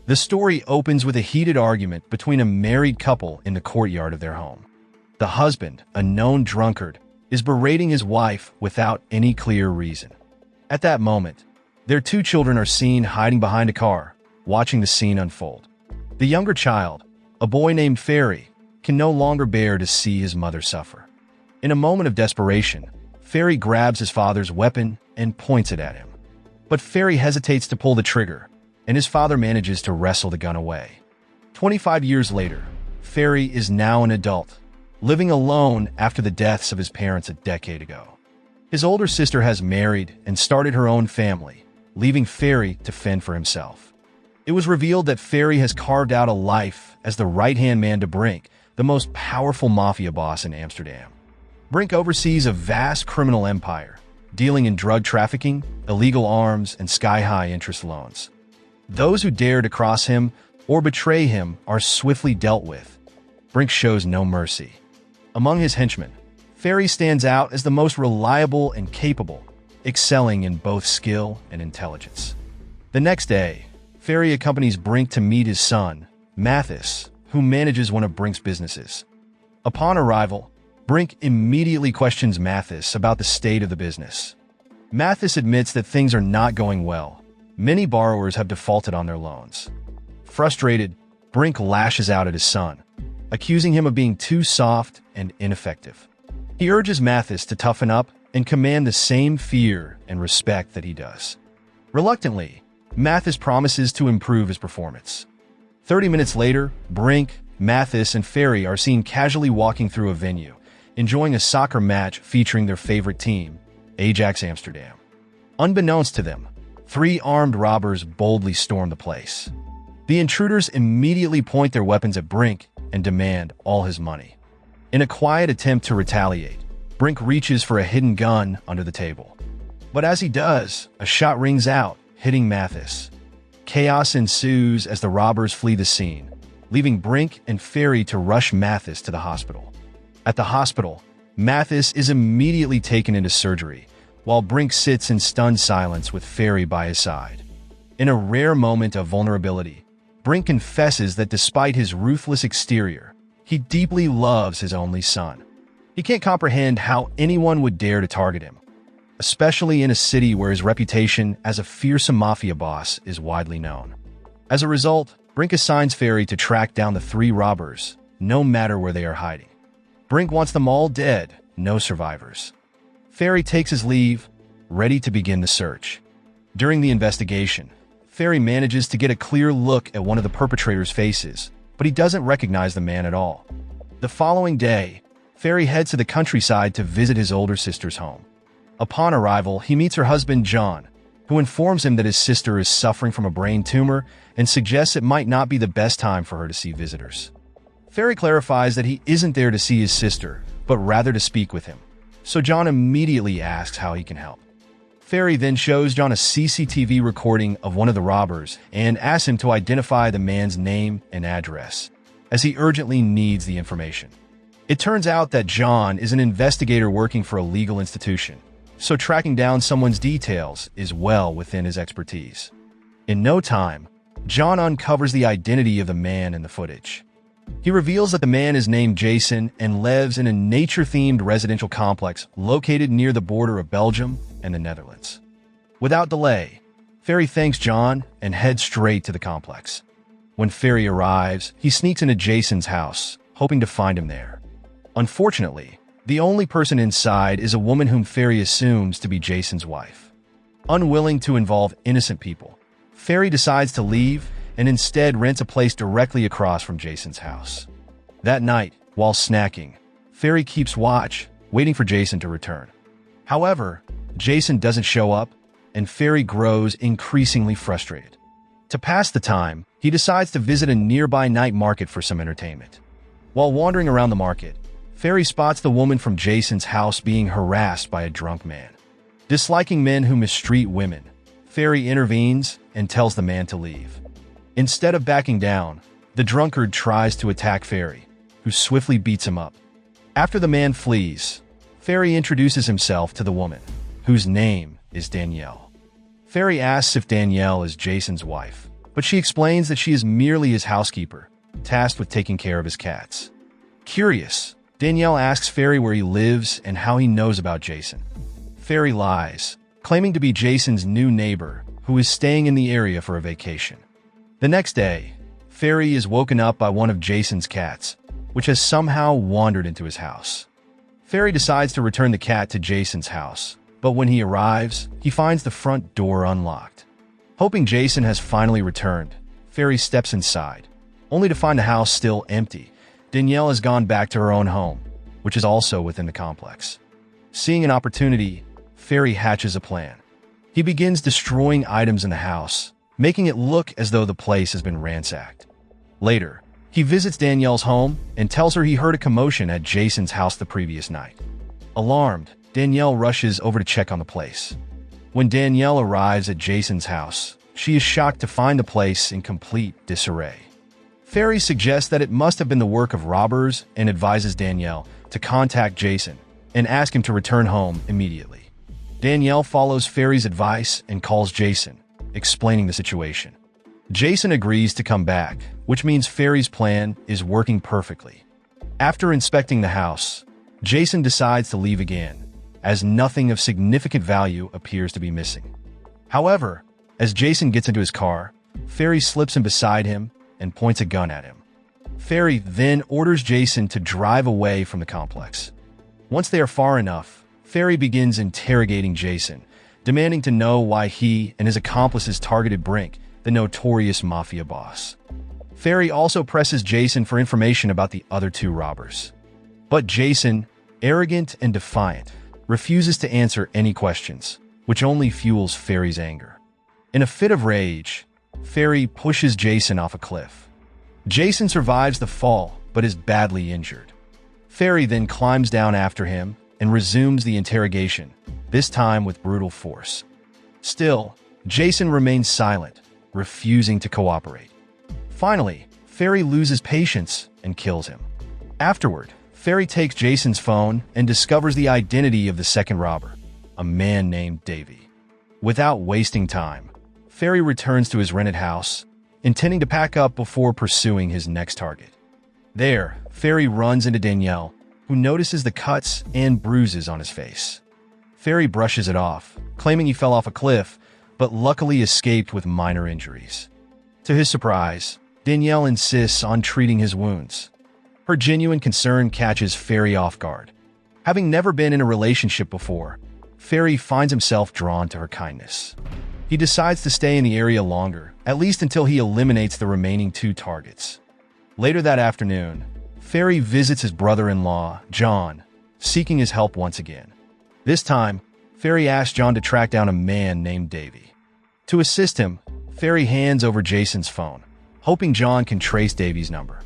The story opens with a heated argument between a married couple in the courtyard of their home. The husband, a known drunkard, is berating his wife without any clear reason. At that moment, their two children are seen hiding behind a car, watching the scene unfold. The younger child, a boy named Ferry, can no longer bear to see his mother suffer. In a moment of desperation, Ferry grabs his father's weapon and points it at him. But Ferry hesitates to pull the trigger, and his father manages to wrestle the gun away. 25 years later, Ferry is now an adult, living alone after the deaths of his parents a decade ago. His older sister has married and started her own family, leaving Ferry to fend for himself. It was revealed that Ferry has carved out a life as the right-hand man to Brink, the most powerful mafia boss in Amsterdam. Brink oversees a vast criminal empire, dealing in drug trafficking, illegal arms, and sky-high interest loans. Those who dare to cross him or betray him are swiftly dealt with. Brink shows no mercy. Among his henchmen, Ferry stands out as the most reliable and capable, excelling in both skill and intelligence. The next day, Ferry accompanies Brink to meet his son, Mathis, who manages one of Brink's businesses. Upon arrival, Brink immediately questions Mathis about the state of the business. Mathis admits that things are not going well. Many borrowers have defaulted on their loans. Frustrated, Brink lashes out at his son, accusing him of being too soft and ineffective. He urges Mathis to toughen up and command the same fear and respect that he does. Reluctantly, Mathis promises to improve his performance. 30 minutes later, Brink, Mathis, and Ferry are seen casually walking through a venue, enjoying a soccer match featuring their favorite team, Ajax Amsterdam. Unbeknownst to them, 3 armed robbers boldly storm the place. The intruders immediately point their weapons at Brink and demand all his money. In a quiet attempt to retaliate, Brink reaches for a hidden gun under the table. But as he does, a shot rings out, hitting Mathis. Chaos ensues as the robbers flee the scene, leaving Brink and Ferry to rush Mathis to the hospital. At the hospital, Mathis is immediately taken into surgery, while Brink sits in stunned silence with Ferry by his side. In a rare moment of vulnerability, Brink confesses that despite his ruthless exterior, he deeply loves his only son. He can't comprehend how anyone would dare to target him, especially in a city where his reputation as a fearsome mafia boss is widely known. As a result, Brink assigns Ferry to track down the 3 robbers, no matter where they are hiding. Brink wants them all dead, no survivors. Ferry takes his leave, ready to begin the search. During the investigation, Ferry manages to get a clear look at one of the perpetrators' faces, but he doesn't recognize the man at all. The following day, Ferry heads to the countryside to visit his older sister's home. Upon arrival, he meets her husband, John, who informs him that his sister is suffering from a brain tumor and suggests it might not be the best time for her to see visitors. Ferry clarifies that he isn't there to see his sister, but rather to speak with him, so John immediately asks how he can help. Ferry then shows John a CCTV recording of one of the robbers and asks him to identify the man's name and address, as he urgently needs the information. It turns out that John is an investigator working for a legal institution, so tracking down someone's details is well within his expertise. In no time, John uncovers the identity of the man in the footage. He reveals that the man is named Jason and lives in a nature-themed residential complex located near the border of Belgium and the Netherlands. Without delay, Ferry thanks John and heads straight to the complex. When Ferry arrives, he sneaks into Jason's house, hoping to find him there. Unfortunately, the only person inside is a woman whom Ferry assumes to be Jason's wife. Unwilling to involve innocent people, Ferry decides to leave and instead rents a place directly across from Jason's house. That night, while snacking, Ferry keeps watch, waiting for Jason to return. However, Jason doesn't show up, and Ferry grows increasingly frustrated. To pass the time, he decides to visit a nearby night market for some entertainment. While wandering around the market, Ferry spots the woman from Jason's house being harassed by a drunk man. Disliking men who mistreat women, Ferry intervenes and tells the man to leave. Instead of backing down, the drunkard tries to attack Ferry, who swiftly beats him up. After the man flees, Ferry introduces himself to the woman, whose name is Danielle. Ferry asks if Danielle is Jason's wife, but she explains that she is merely his housekeeper, tasked with taking care of his cats. Curious, Danielle asks Ferry where he lives and how he knows about Jason. Ferry lies, claiming to be Jason's new neighbor who is staying in the area for a vacation. The next day, Ferry is woken up by one of Jason's cats, which has somehow wandered into his house. Ferry decides to return the cat to Jason's house, but when he arrives, he finds the front door unlocked. Hoping Jason has finally returned, Ferry steps inside, only to find the house still empty. Danielle has gone back to her own home, which is also within the complex. Seeing an opportunity, Ferry hatches a plan. He begins destroying items in the house, making it look as though the place has been ransacked. Later, he visits Danielle's home and tells her he heard a commotion at Jason's house the previous night. Alarmed, Danielle rushes over to check on the place. When Danielle arrives at Jason's house, she is shocked to find the place in complete disarray. Ferry suggests that it must have been the work of robbers and advises Danielle to contact Jason and ask him to return home immediately. Danielle follows Ferry's advice and calls Jason, explaining the situation. Jason agrees to come back, which means Ferry's plan is working perfectly. After inspecting the house, Jason decides to leave again, as nothing of significant value appears to be missing. However, as Jason gets into his car, Ferry slips in beside him and points a gun at him. Ferry then orders Jason to drive away from the complex. Once they are far enough, Ferry begins interrogating Jason, demanding to know why he and his accomplices targeted Brink, the notorious mafia boss. Ferry also presses Jason for information about the other two robbers. But Jason, arrogant and defiant, refuses to answer any questions, which only fuels Ferry's anger. In a fit of rage, Ferry pushes Jason off a cliff. Jason survives the fall, but is badly injured. Ferry then climbs down after him and resumes the interrogation, this time with brutal force. Still, Jason remains silent, refusing to cooperate. Finally, Ferry loses patience and kills him. Afterward, Ferry takes Jason's phone and discovers the identity of the second robber, a man named Davey. Without wasting time, Ferry returns to his rented house, intending to pack up before pursuing his next target. There, Ferry runs into Danielle, who notices the cuts and bruises on his face. Ferry brushes it off, claiming he fell off a cliff, but luckily escaped with minor injuries. To his surprise, Danielle insists on treating his wounds. Her genuine concern catches Ferry off guard. Having never been in a relationship before, Ferry finds himself drawn to her kindness. He decides to stay in the area longer, at least until he eliminates the remaining two targets. Later that afternoon, Ferry visits his brother-in-law, John, seeking his help once again. This time, Ferry asks John to track down a man named Davey. To assist him, Ferry hands over Jason's phone, hoping John can trace Davey's number.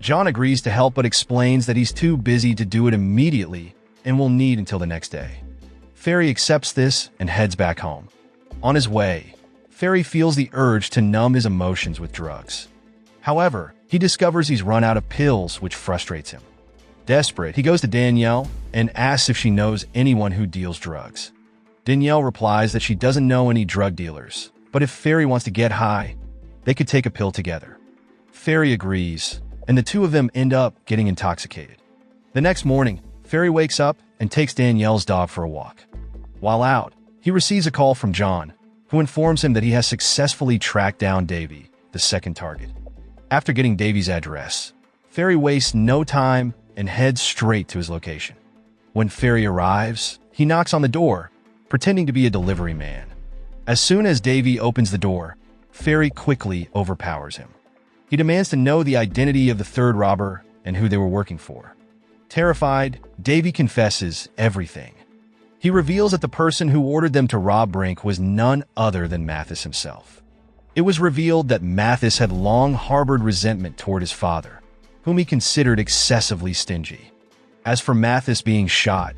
John agrees to help but explains that he's too busy to do it immediately and will need until the next day. Ferry accepts this and heads back home. On his way, Ferry feels the urge to numb his emotions with drugs. However, he discovers he's run out of pills, which frustrates him. Desperate, he goes to Danielle and asks if she knows anyone who deals drugs. Danielle replies that she doesn't know any drug dealers, but if Ferry wants to get high, they could take a pill together. Ferry agrees, and the two of them end up getting intoxicated. The next morning, Ferry wakes up and takes Danielle's dog for a walk. While out, he receives a call from John, who informs him that he has successfully tracked down Davey, the second target. After getting Davey's address, Ferry wastes no time and heads straight to his location. When Ferry arrives, he knocks on the door, pretending to be a delivery man. As soon as Davey opens the door, Ferry quickly overpowers him. He demands to know the identity of the third robber and who they were working for. Terrified, Davey confesses everything. He reveals that the person who ordered them to rob Brink was none other than Mathis himself. It was revealed that Mathis had long harbored resentment toward his father, whom he considered excessively stingy. As for Mathis being shot,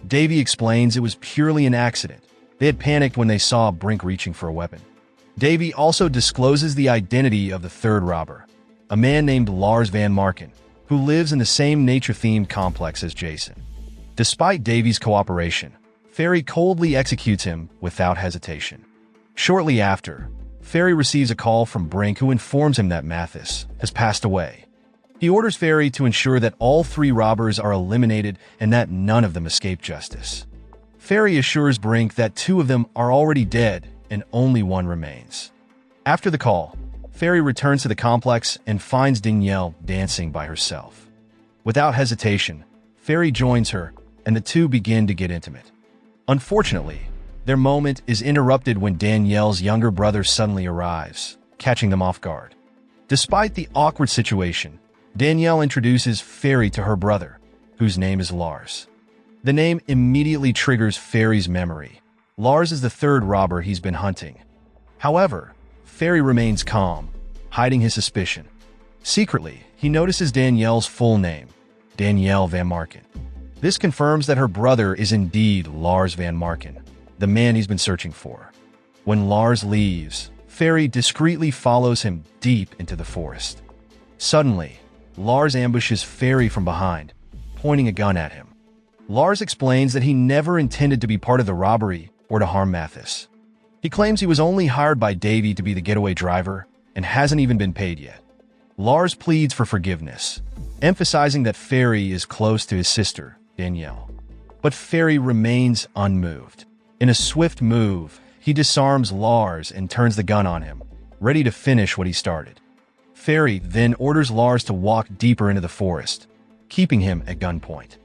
Davey explains it was purely an accident. They had panicked when they saw Brink reaching for a weapon. Davey also discloses the identity of the third robber, a man named Lars Van Marken, who lives in the same nature-themed complex as Jason. Despite Davey's cooperation, Ferry coldly executes him without hesitation. Shortly after, Ferry receives a call from Brink, who informs him that Mathis has passed away. He orders Ferry to ensure that all 3 robbers are eliminated and that none of them escape justice. Ferry assures Brink that 2 of them are already dead and only 1 remains. After the call, Ferry returns to the complex and finds Danielle dancing by herself. Without hesitation, Ferry joins her, and the 2 begin to get intimate. Unfortunately, their moment is interrupted when Danielle's younger brother suddenly arrives, catching them off guard. Despite the awkward situation, Danielle introduces Ferry to her brother, whose name is Lars. The name immediately triggers Ferry's memory. Lars is the 3rd robber he's been hunting. However, Ferry remains calm, hiding his suspicion. Secretly, he notices Danielle's full name, Danielle Van Marken. This confirms that her brother is indeed Lars Van Marken, the man he's been searching for. When Lars leaves, Ferry discreetly follows him deep into the forest. Suddenly, Lars ambushes Ferry from behind, pointing a gun at him. Lars explains that he never intended to be part of the robbery or to harm Mathis. He claims he was only hired by Davey to be the getaway driver and hasn't even been paid yet. Lars pleads for forgiveness, emphasizing that Ferry is close to his sister, Danielle. But Ferry remains unmoved. In a swift move, he disarms Lars and turns the gun on him, ready to finish what he started. Ferry then orders Lars to walk deeper into the forest, keeping him at gunpoint.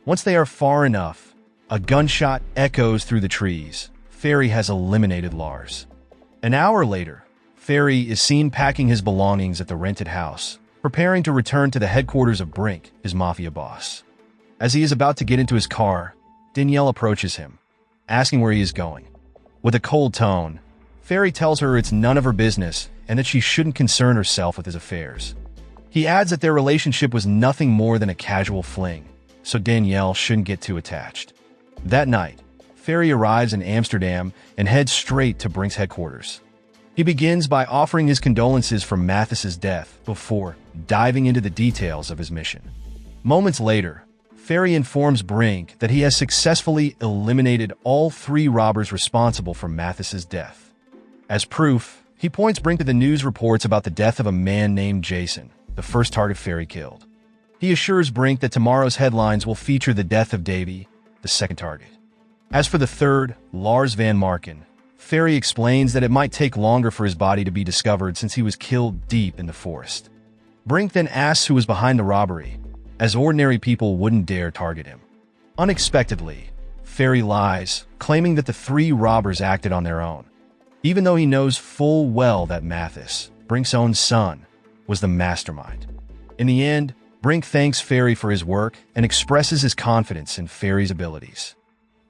Once they are far enough, a gunshot echoes through the trees. Ferry has eliminated Lars. An hour later, Ferry is seen packing his belongings at the rented house, preparing to return to the headquarters of Brink, his mafia boss. As he is about to get into his car, Danielle approaches him, asking where he is going. With a cold tone, Ferry tells her it's none of her business and that she shouldn't concern herself with his affairs. He adds that their relationship was nothing more than a casual fling, so Danielle shouldn't get too attached. That night, Ferry arrives in Amsterdam and heads straight to Brink's headquarters. He begins by offering his condolences for Mathis's death before diving into the details of his mission. Moments later, Ferry informs Brink that he has successfully eliminated all 3 robbers responsible for Mathis's death. As proof, he points Brink to the news reports about the death of a man named Jason, the first target Ferry killed. He assures Brink that tomorrow's headlines will feature the death of Davey, the 2nd target. As for the 3rd, Lars Van Marken, Ferry explains that it might take longer for his body to be discovered since he was killed deep in the forest. Brink then asks who was behind the robbery, as ordinary people wouldn't dare target him. Unexpectedly, Ferry lies, claiming that the 3 robbers acted on their own, even though he knows full well that Mathis, Brink's own son, was the mastermind. In the end, Brink thanks Ferry for his work and expresses his confidence in Ferry's abilities.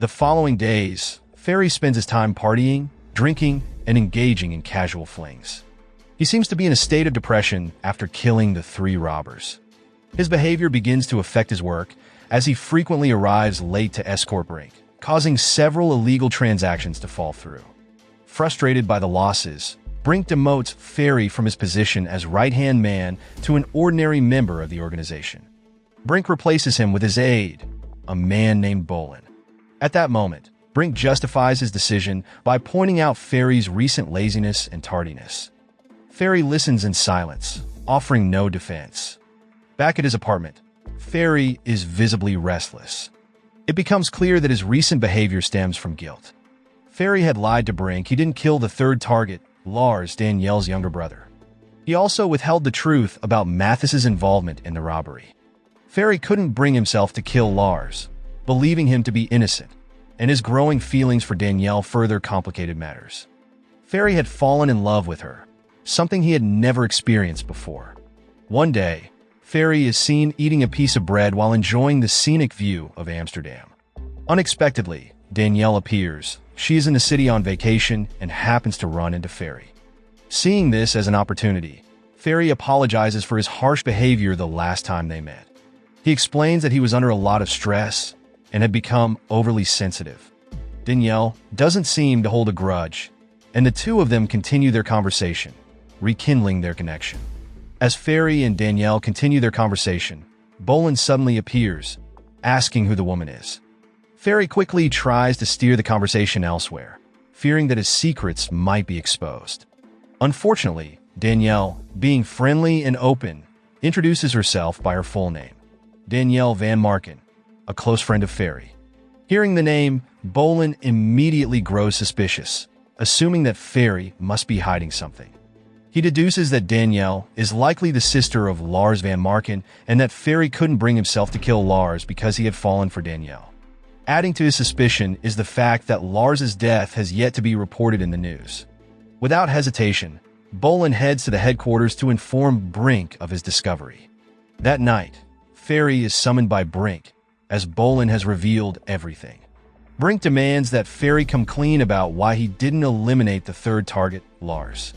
The following days, Ferry spends his time partying, drinking, and engaging in casual flings. He seems to be in a state of depression after killing the 3 robbers. His behavior begins to affect his work, as he frequently arrives late to escort Brink, causing several illegal transactions to fall through. Frustrated by the losses, Brink demotes Ferry from his position as right-hand man to an ordinary member of the organization. Brink replaces him with his aide, a man named Bolin. At that moment, Brink justifies his decision by pointing out Ferry's recent laziness and tardiness. Ferry listens in silence, offering no defense. Back at his apartment, Ferry is visibly restless. It becomes clear that his recent behavior stems from guilt. Ferry had lied to Brink he didn't kill the 3rd target, Lars, Danielle's younger brother. He also withheld the truth about Mathis's involvement in the robbery. Ferry couldn't bring himself to kill Lars, believing him to be innocent, and his growing feelings for Danielle further complicated matters. Ferry had fallen in love with her, something he had never experienced before. One day, Ferry is seen eating a piece of bread while enjoying the scenic view of Amsterdam. Unexpectedly, Danielle appears. She is in the city on vacation and happens to run into Ferry. Seeing this as an opportunity, Ferry apologizes for his harsh behavior the last time they met. He explains that he was under a lot of stress and had become overly sensitive. Danielle doesn't seem to hold a grudge, and the 2 of them continue their conversation, rekindling their connection. As Ferry and Danielle continue their conversation, Bolin suddenly appears, asking who the woman is. Ferry quickly tries to steer the conversation elsewhere, fearing that his secrets might be exposed. Unfortunately, Danielle, being friendly and open, introduces herself by her full name, Danielle Van Marken, a close friend of Ferry. Hearing the name, Bolin immediately grows suspicious, assuming that Ferry must be hiding something. He deduces that Danielle is likely the sister of Lars Van Marken and that Ferry couldn't bring himself to kill Lars because he had fallen for Danielle. Adding to his suspicion is the fact that Lars's death has yet to be reported in the news. Without hesitation, Bolin heads to the headquarters to inform Brink of his discovery. That night, Ferry is summoned by Brink, as Bolin has revealed everything. Brink demands that Ferry come clean about why he didn't eliminate the third target, Lars.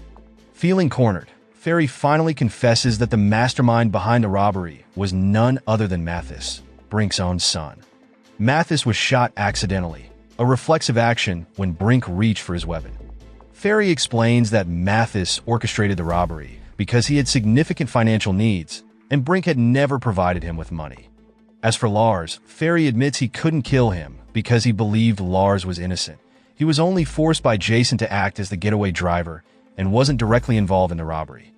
Feeling cornered, Ferry finally confesses that the mastermind behind the robbery was none other than Mathis, Brink's own son. Mathis was shot accidentally, a reflexive action when Brink reached for his weapon. Ferry explains that Mathis orchestrated the robbery because he had significant financial needs, and Brink had never provided him with money. As for Lars, Ferry admits he couldn't kill him because he believed Lars was innocent. He was only forced by Jason to act as the getaway driver and wasn't directly involved in the robbery.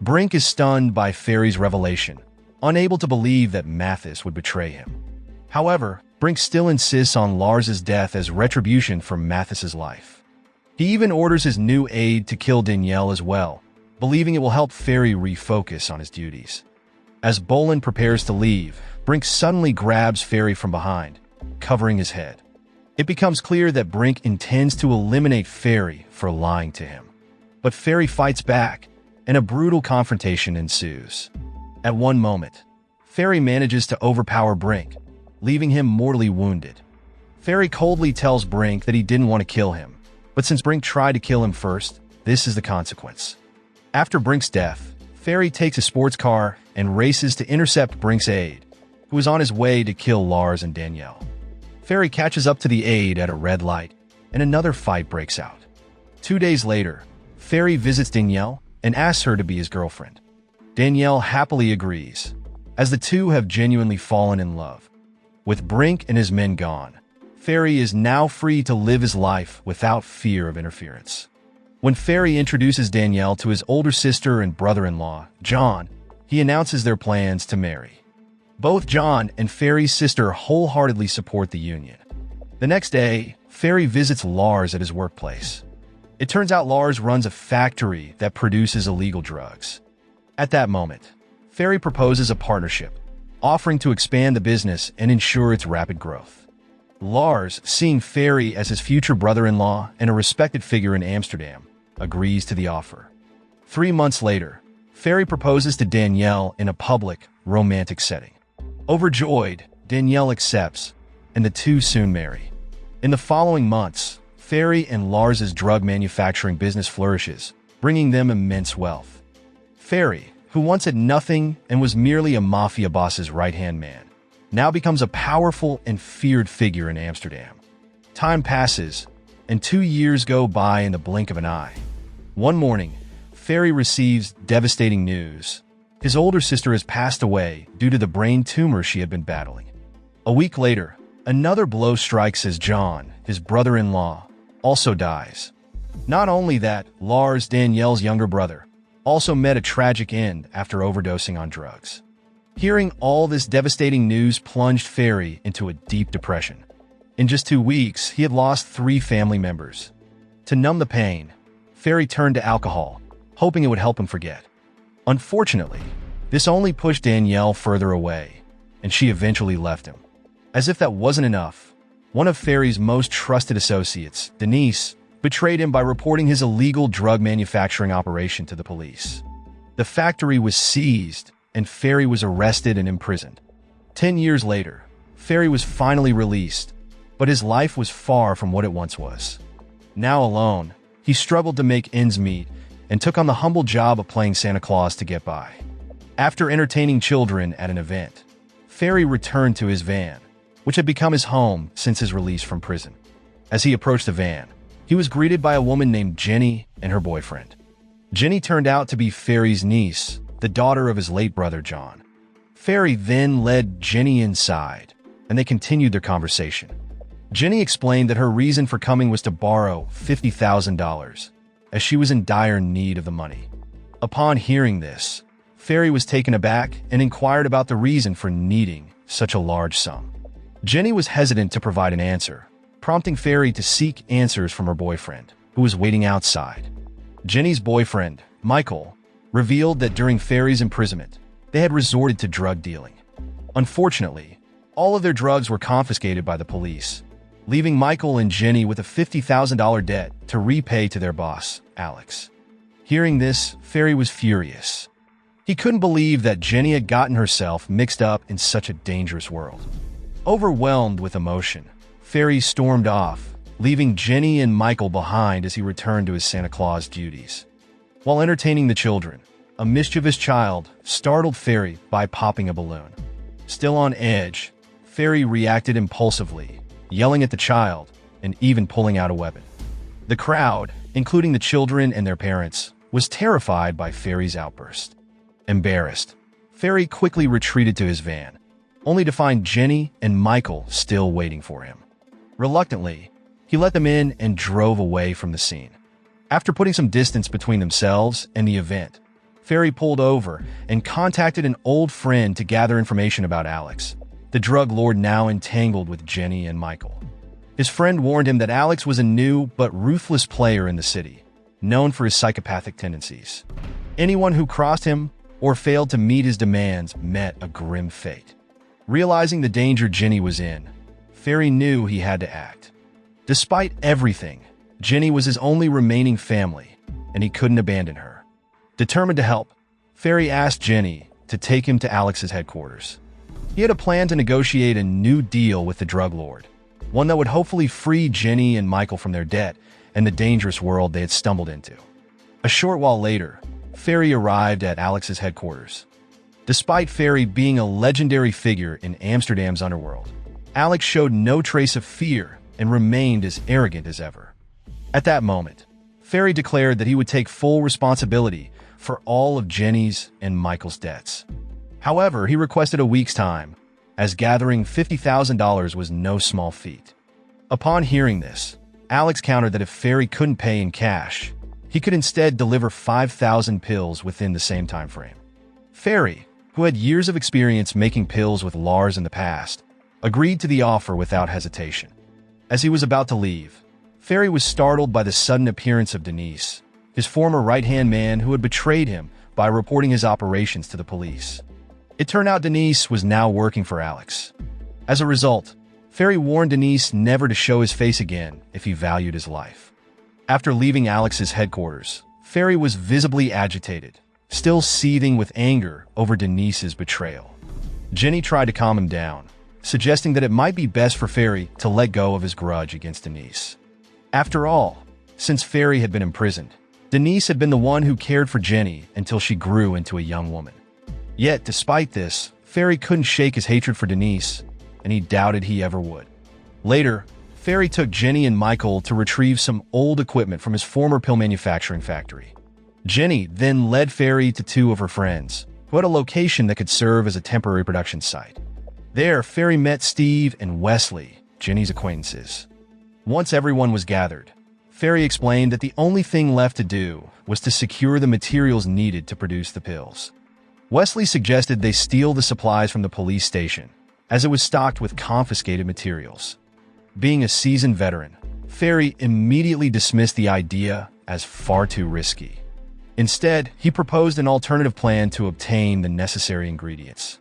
Brink is stunned by Ferry's revelation, unable to believe that Mathis would betray him. However, Brink still insists on Lars's death as retribution for Mathis's life. He even orders his new aide to kill Danielle as well, believing it will help Ferry refocus on his duties. As Bolin prepares to leave, Brink suddenly grabs Ferry from behind, covering his head. It becomes clear that Brink intends to eliminate Ferry for lying to him. But Ferry fights back, and a brutal confrontation ensues. At one moment, Ferry manages to overpower Brink, leaving him mortally wounded. Ferry coldly tells Brink that he didn't want to kill him, but since Brink tried to kill him first, this is the consequence. After Brink's death, Ferry takes a sports car and races to intercept Brink's aide, who is on his way to kill Lars and Danielle. Ferry catches up to the aide at a red light, and another fight breaks out. 2 days later, Ferry visits Danielle and asks her to be his girlfriend. Danielle happily agrees, as the two have genuinely fallen in love. With Brink and his men gone, Ferry is now free to live his life without fear of interference. When Ferry introduces Danielle to his older sister and brother-in-law, John, he announces their plans to marry. Both John and Ferry's sister wholeheartedly support the union. The next day, Ferry visits Lars at his workplace. It turns out Lars runs a factory that produces illegal drugs. At that moment, Ferry proposes a partnership, offering to expand the business and ensure its rapid growth. Lars, seeing Ferry as his future brother-in-law and a respected figure in Amsterdam, agrees to the offer. 3 months later, Ferry proposes to Danielle in a public, romantic setting. Overjoyed, Danielle accepts, and the two soon marry. In the following months, Ferry and Lars's drug manufacturing business flourishes, bringing them immense wealth. Ferry, who once had nothing and was merely a mafia boss's right-hand man, now becomes a powerful and feared figure in Amsterdam. Time passes, and 2 years go by in the blink of an eye. One morning, Ferry receives devastating news. His older sister has passed away due to the brain tumor she had been battling. A week later, another blow strikes as John, his brother-in-law, also dies. Not only that, Lars, Danielle's younger brother, also met a tragic end after overdosing on drugs. Hearing all this devastating news plunged Ferry into a deep depression. In just 2 weeks, he had lost 3 family members. To numb the pain, Ferry turned to alcohol, hoping it would help him forget. Unfortunately, this only pushed Danielle further away, and she eventually left him. As if that wasn't enough, one of Ferry's most trusted associates, Denise, betrayed him by reporting his illegal drug manufacturing operation to the police. The factory was seized, and Ferry was arrested and imprisoned. 10 years later, Ferry was finally released, but his life was far from what it once was. Now alone, he struggled to make ends meet and took on the humble job of playing Santa Claus to get by. After entertaining children at an event, Ferry returned to his van, which had become his home since his release from prison. As he approached the van, he was greeted by a woman named Jenny and her boyfriend. Jenny turned out to be Ferry's niece, the daughter of his late brother John. Ferry then led Jenny inside, and they continued their conversation. Jenny explained that her reason for coming was to borrow $50,000, as she was in dire need of the money. Upon hearing this, Ferry was taken aback and inquired about the reason for needing such a large sum. Jenny was hesitant to provide an answer, prompting Ferry to seek answers from her boyfriend, who was waiting outside. Jenny's boyfriend, Michael, revealed that during Ferry's imprisonment, they had resorted to drug dealing. Unfortunately, all of their drugs were confiscated by the police, leaving Michael and Jenny with a $50,000 debt to repay to their boss, Alex. Hearing this, Ferry was furious. He couldn't believe that Jenny had gotten herself mixed up in such a dangerous world. Overwhelmed with emotion, Ferry stormed off, leaving Jenny and Michael behind as he returned to his Santa Claus duties. While entertaining the children, a mischievous child startled Ferry by popping a balloon. Still on edge, Ferry reacted impulsively, yelling at the child and even pulling out a weapon. The crowd, including the children and their parents, was terrified by Ferry's outburst. Embarrassed, Ferry quickly retreated to his van, only to find Jenny and Michael still waiting for him. Reluctantly, he let them in and drove away from the scene. After putting some distance between themselves and the event, Ferry pulled over and contacted an old friend to gather information about Alex, the drug lord now entangled with Jenny and Michael. His friend warned him that Alex was a new but ruthless player in the city, known for his psychopathic tendencies. Anyone who crossed him or failed to meet his demands met a grim fate. Realizing the danger Jenny was in, Ferry knew he had to act. Despite everything, Jenny was his only remaining family, and he couldn't abandon her. Determined to help, Ferry asked Jenny to take him to Alex's headquarters. He had a plan to negotiate a new deal with the drug lord, one that would hopefully free Jenny and Michael from their debt and the dangerous world they had stumbled into. A short while later, Ferry arrived at Alex's headquarters. Despite Ferry being a legendary figure in Amsterdam's underworld, Alex showed no trace of fear and remained as arrogant as ever. At that moment, Ferry declared that he would take full responsibility for all of Jenny's and Michael's debts. However, he requested a week's time, as gathering $50,000 was no small feat. Upon hearing this, Alex countered that if Ferry couldn't pay in cash, he could instead deliver 5,000 pills within the same time frame. Ferry, who had years of experience making pills with Lars in the past, agreed to the offer without hesitation. As he was about to leave, Ferry was startled by the sudden appearance of Denise, his former right-hand man who had betrayed him by reporting his operations to the police. It turned out Denise was now working for Alex. As a result, Ferry warned Denise never to show his face again if he valued his life. After leaving Alex's headquarters, Ferry was visibly agitated, still seething with anger over Denise's betrayal. Jenny tried to calm him down, suggesting that it might be best for Ferry to let go of his grudge against Denise. After all, since Ferry had been imprisoned, Denise had been the one who cared for Jenny until she grew into a young woman. Yet, despite this, Ferry couldn't shake his hatred for Denise, and he doubted he ever would. Later, Ferry took Jenny and Michael to retrieve some old equipment from his former pill manufacturing factory. Jenny then led Ferry to two of her friends, who had a location that could serve as a temporary production site. There, Ferry met Steve and Wesley, Jenny's acquaintances. Once everyone was gathered, Ferry explained that the only thing left to do was to secure the materials needed to produce the pills. Wesley suggested they steal the supplies from the police station, as it was stocked with confiscated materials. Being a seasoned veteran, Ferry immediately dismissed the idea as far too risky. Instead, he proposed an alternative plan to obtain the necessary ingredients.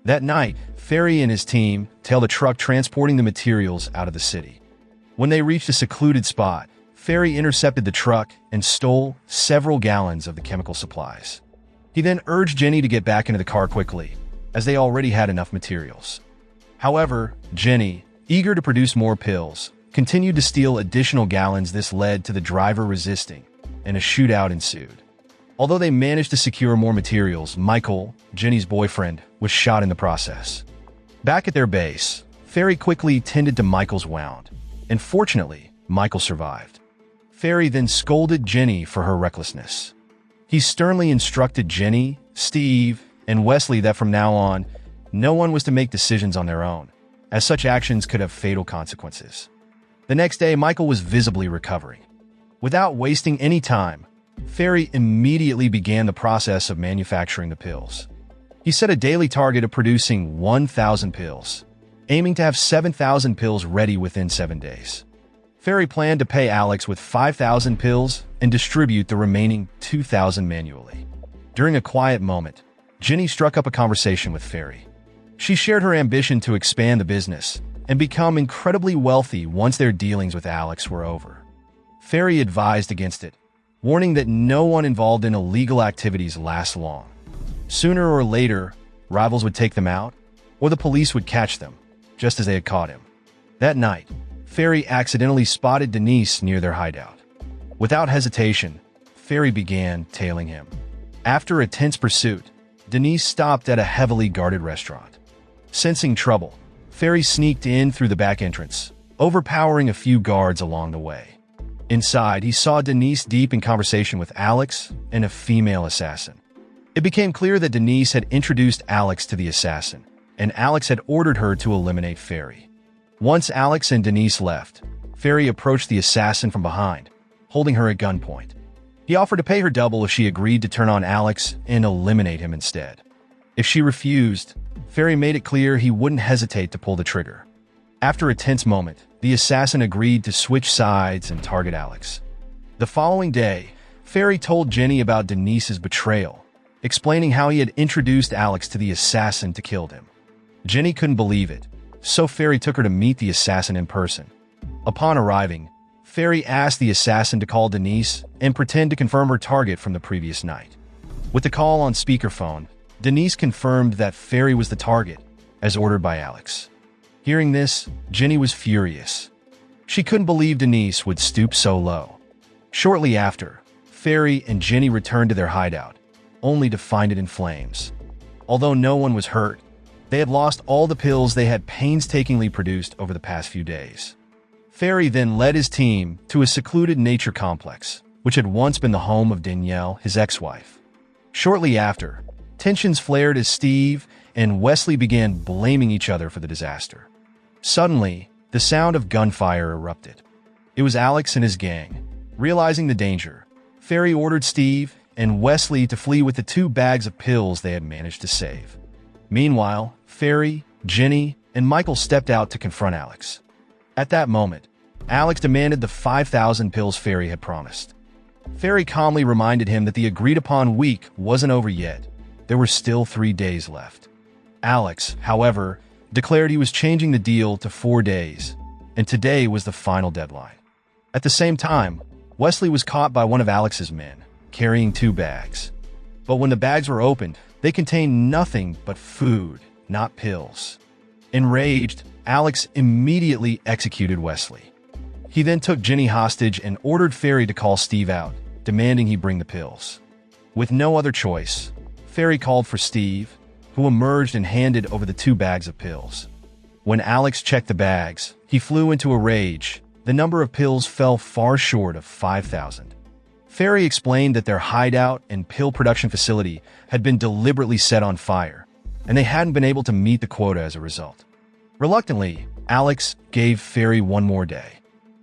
That night, Ferry and his team tailed a truck transporting the materials out of the city. When they reached a secluded spot, Ferry intercepted the truck and stole several gallons of the chemical supplies. He then urged Jenny to get back into the car quickly, as they already had enough materials. However, Jenny, eager to produce more pills, continued to steal additional gallons. This led to the driver resisting, and a shootout ensued. Although they managed to secure more materials, Michael, Jenny's boyfriend, was shot in the process. Back at their base, Ferry quickly tended to Michael's wound, and fortunately, Michael survived. Ferry then scolded Jenny for her recklessness. He sternly instructed Jenny, Steve, and Wesley that from now on, no one was to make decisions on their own, as such actions could have fatal consequences. The next day, Michael was visibly recovering. Without wasting any time, Ferry immediately began the process of manufacturing the pills. He set a daily target of producing 1,000 pills, aiming to have 7,000 pills ready within 7 days. Ferry planned to pay Alex with 5,000 pills and distribute the remaining 2,000 manually. During a quiet moment, Jenny struck up a conversation with Ferry. She shared her ambition to expand the business and become incredibly wealthy once their dealings with Alex were over. Ferry advised against it, warning that no one involved in illegal activities lasts long. Sooner or later, rivals would take them out, or the police would catch them, just as they had caught him. That night, Ferry accidentally spotted Denise near their hideout. Without hesitation, Ferry began tailing him. After a tense pursuit, Denise stopped at a heavily guarded restaurant. Sensing trouble, Ferry sneaked in through the back entrance, overpowering a few guards along the way. Inside, he saw Denise deep in conversation with Alex and a female assassin. It became clear that Denise had introduced Alex to the assassin, and Alex had ordered her to eliminate Ferry. Once Alex and Denise left, Ferry approached the assassin from behind, holding her at gunpoint. He offered to pay her double if she agreed to turn on Alex and eliminate him instead. If she refused, Ferry made it clear he wouldn't hesitate to pull the trigger. After a tense moment, the assassin agreed to switch sides and target Alex. The following day, Ferry told Jenny about Denise's betrayal, explaining how he had introduced Alex to the assassin to kill him. Jenny couldn't believe it, so Ferry took her to meet the assassin in person. Upon arriving, Ferry asked the assassin to call Denise and pretend to confirm her target from the previous night. With the call on speakerphone, Denise confirmed that Ferry was the target, as ordered by Alex. Hearing this, Jenny was furious. She couldn't believe Denise would stoop so low. Shortly after, Ferry and Jenny returned to their hideout, only to find it in flames. Although no one was hurt, they had lost all the pills they had painstakingly produced over the past few days. Ferry then led his team to a secluded nature complex, which had once been the home of Danielle, his ex-wife. Shortly after, tensions flared as Steve and Wesley began blaming each other for the disaster. Suddenly, the sound of gunfire erupted. It was Alex and his gang. Realizing the danger, Ferry ordered Steve and Wesley to flee with the 2 bags of pills they had managed to save. Meanwhile, Ferry, Jenny, and Michael stepped out to confront Alex. At that moment, Alex demanded the 5,000 pills Ferry had promised. Ferry calmly reminded him that the agreed-upon week wasn't over yet. There were still 3 days left. Alex, however, declared he was changing the deal to 4 days, and today was the final deadline. At the same time, Wesley was caught by one of Alex's men, carrying 2 bags. But when the bags were opened, they contained nothing but food, not pills. Enraged, Alex immediately executed Wesley. He then took Jenny hostage and ordered Ferry to call Steve out, demanding he bring the pills. With no other choice, Ferry called for Steve, who emerged and handed over the 2 bags of pills. When Alex checked the bags, he flew into a rage. The number of pills fell far short of 5,000. Ferry explained that their hideout and pill production facility had been deliberately set on fire, and they hadn't been able to meet the quota as a result. Reluctantly, Alex gave Ferry 1 more day.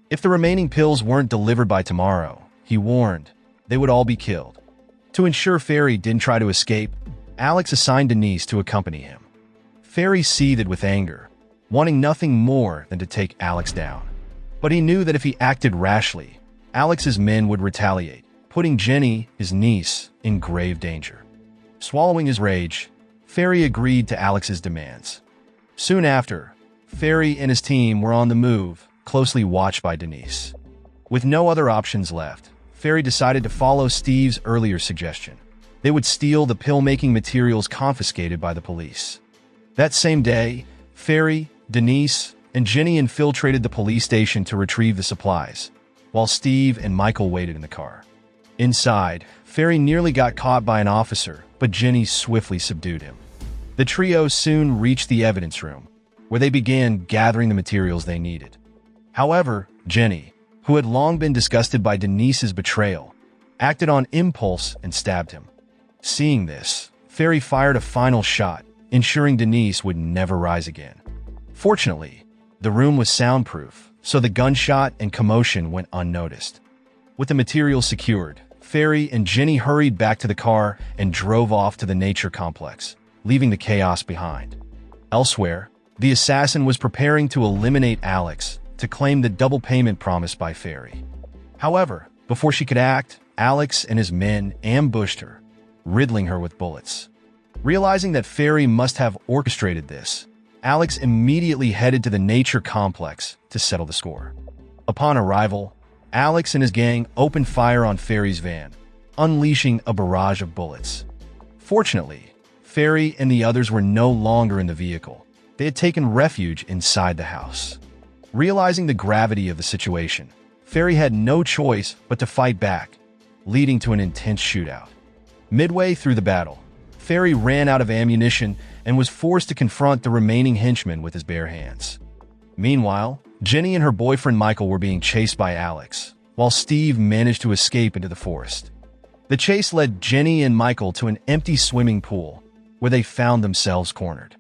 If the remaining pills weren't delivered by tomorrow, he warned, they would all be killed. To ensure Ferry didn't try to escape, Alex assigned Denise to accompany him. Ferry seethed with anger, wanting nothing more than to take Alex down. But he knew that if he acted rashly, Alex's men would retaliate, putting Jenny, his niece, in grave danger. Swallowing his rage, Ferry agreed to Alex's demands. Soon after, Ferry and his team were on the move, closely watched by Denise. With no other options left, Ferry decided to follow Steve's earlier suggestion. They would steal the pill-making materials confiscated by the police. That same day, Ferry, Denise, and Jenny infiltrated the police station to retrieve the supplies, while Steve and Michael waited in the car. Inside, Ferry nearly got caught by an officer, but Jenny swiftly subdued him. The trio soon reached the evidence room, where they began gathering the materials they needed. However, Jenny, who had long been disgusted by Denise's betrayal, acted on impulse and stabbed him. Seeing this, Ferry fired a final shot, ensuring Denise would never rise again. Fortunately, the room was soundproof, so the gunshot and commotion went unnoticed. With the materials secured, Ferry and Jenny hurried back to the car and drove off to the nature complex, leaving the chaos behind. Elsewhere, the assassin was preparing to eliminate Alex to claim the double payment promised by Ferry. However, before she could act, Alex and his men ambushed her, riddling her with bullets. Realizing that Ferry must have orchestrated this, Alex immediately headed to the nature complex to settle the score. Upon arrival, Alex and his gang opened fire on Ferry's van, unleashing a barrage of bullets. Fortunately, Ferry and the others were no longer in the vehicle. They had taken refuge inside the house. Realizing the gravity of the situation, Ferry had no choice but to fight back, leading to an intense shootout. Midway through the battle, Ferry ran out of ammunition and was forced to confront the remaining henchmen with his bare hands. Meanwhile, Jenny and her boyfriend Michael were being chased by Alex, while Steve managed to escape into the forest. The chase led Jenny and Michael to an empty swimming pool, where they found themselves cornered.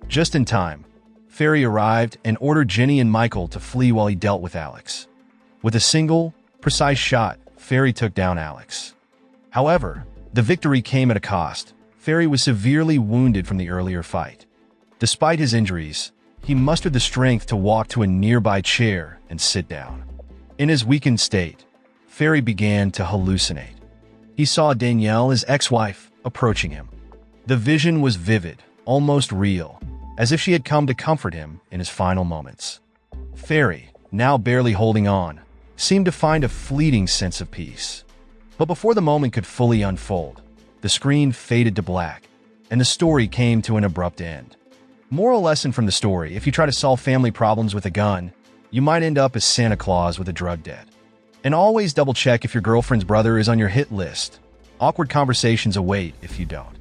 Just in time, Ferry arrived and ordered Jenny and Michael to flee while he dealt with Alex. With a single, precise shot, Ferry took down Alex. However, the victory came at a cost. Ferry was severely wounded from the earlier fight. Despite his injuries, he mustered the strength to walk to a nearby chair and sit down. In his weakened state, Ferry began to hallucinate. He saw Danielle, his ex-wife, approaching him. The vision was vivid, almost real, as if she had come to comfort him in his final moments. Ferry, now barely holding on, seemed to find a fleeting sense of peace. But before the moment could fully unfold, the screen faded to black, and the story came to an abrupt end. Moral lesson from the story: if you try to solve family problems with a gun, you might end up as Santa Claus with a drug debt. And always double check if your girlfriend's brother is on your hit list. Awkward conversations await if you don't.